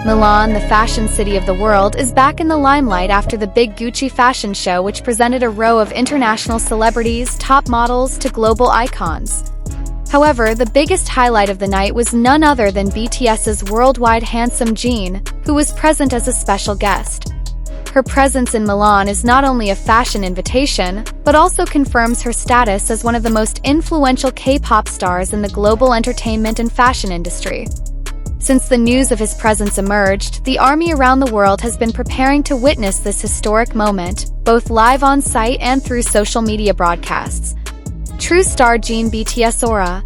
Milan, the fashion city of the world, is back in the limelight after the big Gucci fashion show, which presented a row of international celebrities, top models to global icons. However, the biggest highlight of the night was none other than BTS's worldwide handsome Jin, who was present as a special guest. Her presence in Milan is not only a fashion invitation, but also confirms her status as one of the most influential K-pop stars in the global entertainment and fashion industry. Since the news of his presence emerged, the army around the world has been preparing to witness this historic moment, both live on site and through social media broadcasts. True star Jin BTS aura.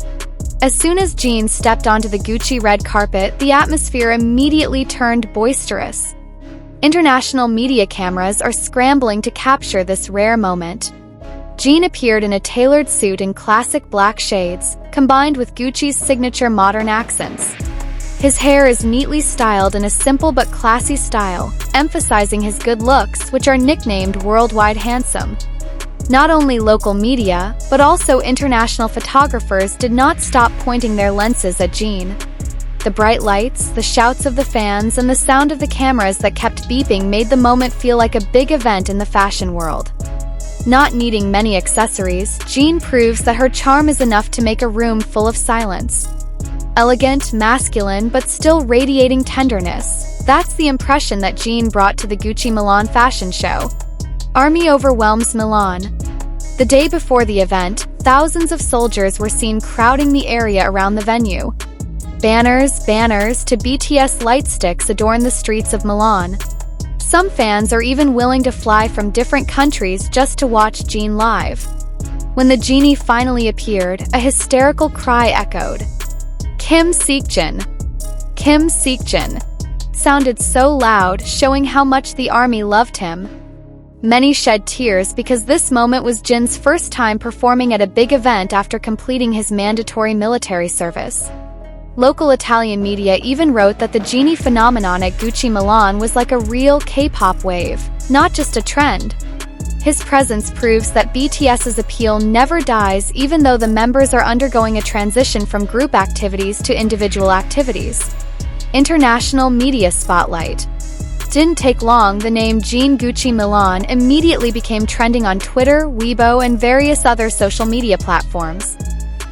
As soon as Jin stepped onto the Gucci red carpet, the atmosphere immediately turned boisterous. International media cameras are scrambling to capture this rare moment. Jin appeared in a tailored suit in classic black shades, combined with Gucci's signature modern accents. His hair is neatly styled in a simple but classy style, emphasizing his good looks, which are nicknamed worldwide handsome. Not only local media, but also international photographers did not stop pointing their lenses at Jin. The bright lights, the shouts of the fans, and the sound of the cameras that kept beeping made the moment feel like a big event in the fashion world. Not needing many accessories, Jin proves that her charm is enough to make a room full of silence. Elegant, masculine, but still radiating tenderness. That's the impression that Jin brought to the Gucci Milan fashion show. Army overwhelms Milan. The day before the event, thousands of soldiers were seen crowding the area around the venue. Banners to BTS light sticks adorn the streets of Milan. Some fans are even willing to fly from different countries just to watch Jin live. When the genie finally appeared, a hysterical cry echoed. GucciXJin. GucciXJin sounded so loud, showing how much the army loved him. Many shed tears because this moment was Jin's first time performing at a big event after completing his mandatory military service. Local Italian media even wrote that the genie phenomenon at Gucci Milan was like a real K-pop wave, not just a trend. His presence proves that BTS's appeal never dies, even though the members are undergoing a transition from group activities to individual activities. International media spotlight. Didn't take long, the name Jin Gucci Milan immediately became trending on Twitter, Weibo, and various other social media platforms.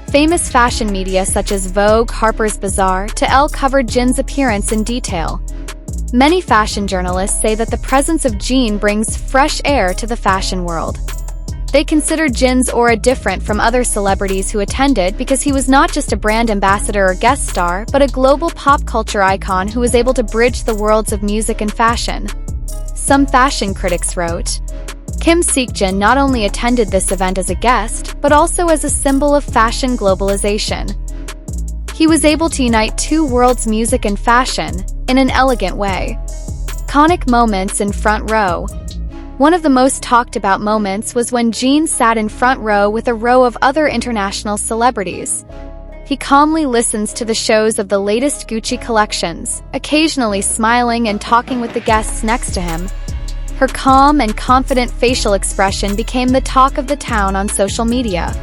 Famous fashion media such as Vogue, Harper's Bazaar, to Elle covered Jin's appearance in detail. Many fashion journalists say that the presence of Jin brings fresh air to the fashion world. They consider Jin's aura different from other celebrities who attended because he was not just a brand ambassador or guest star, but a global pop culture icon who was able to bridge the worlds of music and fashion. Some fashion critics wrote, GucciXJin not only attended this event as a guest, but also as a symbol of fashion globalization. He was able to unite two worlds, music and fashion, in an elegant way. Iconic moments in front row. One of the most talked about moments was when Jin sat in front row with a row of other international celebrities. He calmly listens to the shows of the latest Gucci collections, occasionally smiling and talking with the guests next to him. Her calm and confident facial expression became the talk of the town on social media.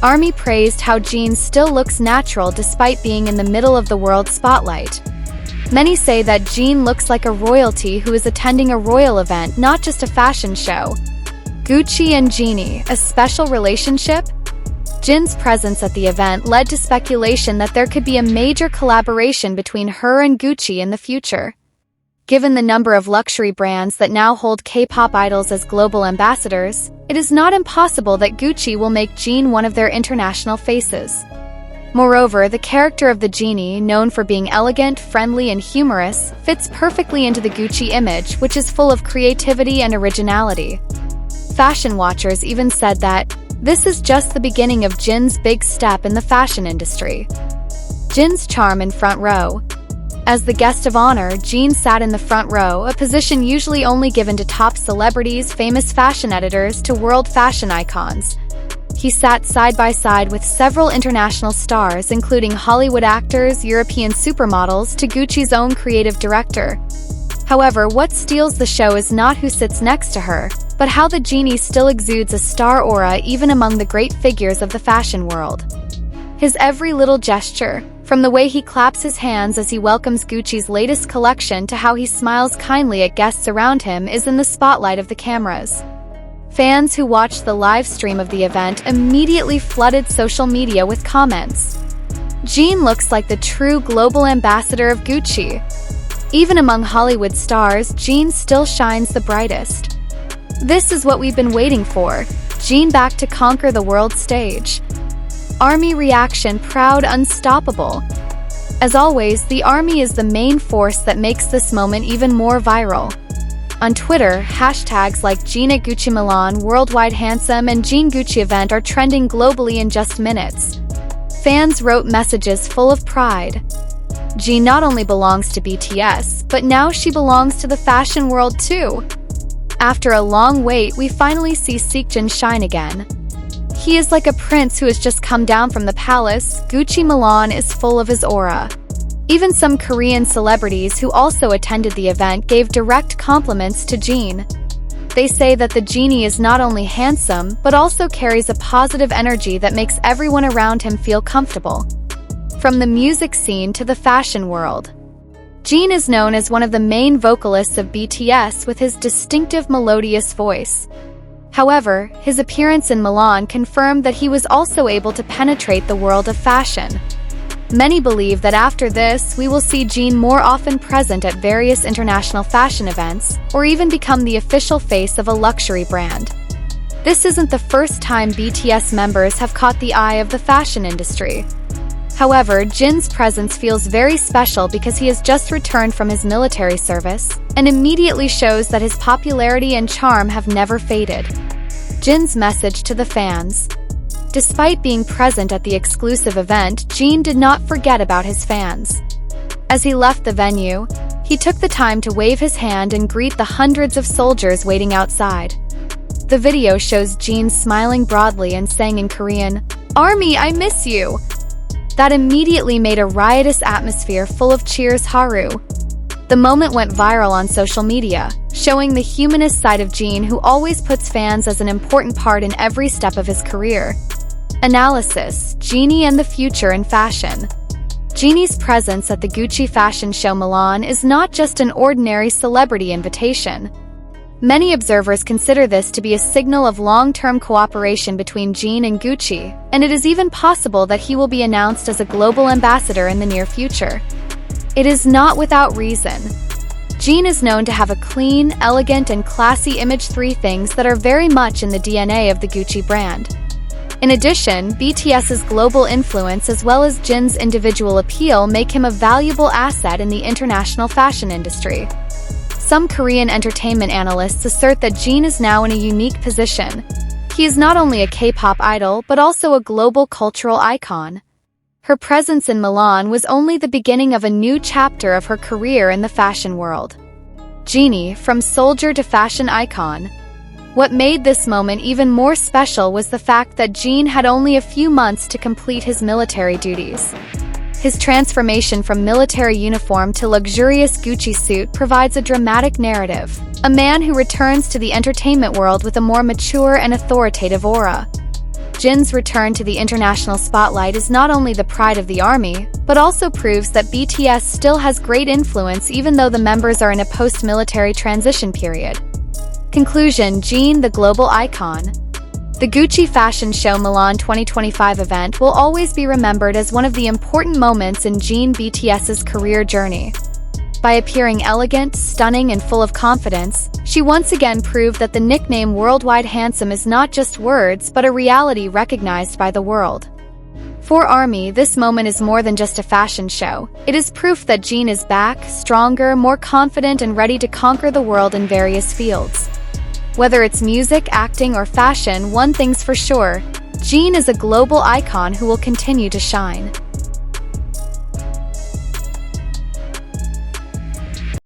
Army praised how Jin still looks natural despite being in the middle of the world spotlight. Many say that Jin looks like a royalty who is attending a royal event, not just a fashion show. Gucci and Genie, a special relationship? Jin's presence at the event led to speculation that there could be a major collaboration between her and Gucci in the future. Given the number of luxury brands that now hold K-pop idols as global ambassadors, it is not impossible that Gucci will make Jin one of their international faces. Moreover, the character of the genie, known for being elegant, friendly, and humorous, fits perfectly into the Gucci image, which is full of creativity and originality. Fashion watchers even said that, this is just the beginning of Jin's big step in the fashion industry. Jin's charm in front row. As the guest of honor, Jin sat in the front row, a position usually only given to top celebrities, famous fashion editors, to world fashion icons. He sat side by side with several international stars, including Hollywood actors, European supermodels, to Gucci's own creative director. However, what steals the show is not who sits next to her, but how the genie still exudes a star aura even among the great figures of the fashion world. His every little gesture, From the way he claps his hands as he welcomes Gucci's latest collection to how he smiles kindly at guests around him is in the spotlight of the cameras. Fans who watched the live stream of the event immediately flooded social media with comments. Jin looks like the true global ambassador of Gucci. Even among Hollywood stars, Jin still shines the brightest. This is what we've been waiting for, Jin back to conquer the world stage. ARMY reaction: proud, unstoppable. As always, the ARMY is the main force that makes this moment even more viral. On Twitter, hashtags like Jin at Gucci Milan, Worldwide Handsome, and Jin Gucci event are trending globally in just minutes. Fans wrote messages full of pride. Jin not only belongs to BTS, but now she belongs to the fashion world too. After a long wait, we finally see GucciXJin shine again. He is like a prince who has just come down from the palace. Gucci Milan is full of his aura. Even some Korean celebrities who also attended the event gave direct compliments to Jin. They say that the genie is not only handsome, but also carries a positive energy that makes everyone around him feel comfortable. From the music scene to the fashion world, Jin is known as one of the main vocalists of BTS with his distinctive melodious voice. However, his appearance in Milan confirmed that he was also able to penetrate the world of fashion. Many believe that after this, we will see Jin more often present at various international fashion events, or even become the official face of a luxury brand. This isn't the first time BTS members have caught the eye of the fashion industry. However, Jin's presence feels very special because he has just returned from his military service, and immediately shows that his popularity and charm have never faded. Jin's message to the fans. Despite being present at the exclusive event, Jin did not forget about his fans. As he left the venue, he took the time to wave his hand and greet the hundreds of soldiers waiting outside. The video shows Jin smiling broadly and saying in Korean, "Army, I miss you!" That immediately made a riotous atmosphere full of cheers. Haru. The moment went viral on social media, showing the humanist side of Jin, who always puts fans as an important part in every step of his career. Analysis: Genie and the future in fashion. Genie's presence at the Gucci fashion show Milan is not just an ordinary celebrity invitation. Many observers consider this to be a signal of long-term cooperation between Jin and Gucci, and it is even possible that he will be announced as a global ambassador in the near future. It is not without reason. Jin is known to have a clean, elegant, and classy image, three things that are very much in the DNA of the Gucci brand. In addition, BTS's global influence as well as Jin's individual appeal make him a valuable asset in the international fashion industry. Some Korean entertainment analysts assert that Jin is now in a unique position. He is not only a K-pop idol but also a global cultural icon. Her presence in Milan was only the beginning of a new chapter of her career in the fashion world. Genie, from soldier to fashion icon. What made this moment even more special was the fact that Jin had only a few months to complete his military duties. His transformation from military uniform to luxurious Gucci suit provides a dramatic narrative. A man who returns to the entertainment world with a more mature and authoritative aura. Jin's return to the international spotlight is not only the pride of the army, but also proves that BTS still has great influence even though the members are in a post-military transition period. Conclusion: Jin, the global icon. The Gucci fashion show Milan 2025 event will always be remembered as one of the important moments in Jin BTS's career journey. By appearing elegant, stunning, and full of confidence, she once again proved that the nickname Worldwide Handsome is not just words but a reality recognized by the world. For ARMY, this moment is more than just a fashion show. It is proof that Jin is back, stronger, more confident, and ready to conquer the world in various fields. Whether it's music, acting, or fashion, one thing's for sure: Jin is a global icon who will continue to shine.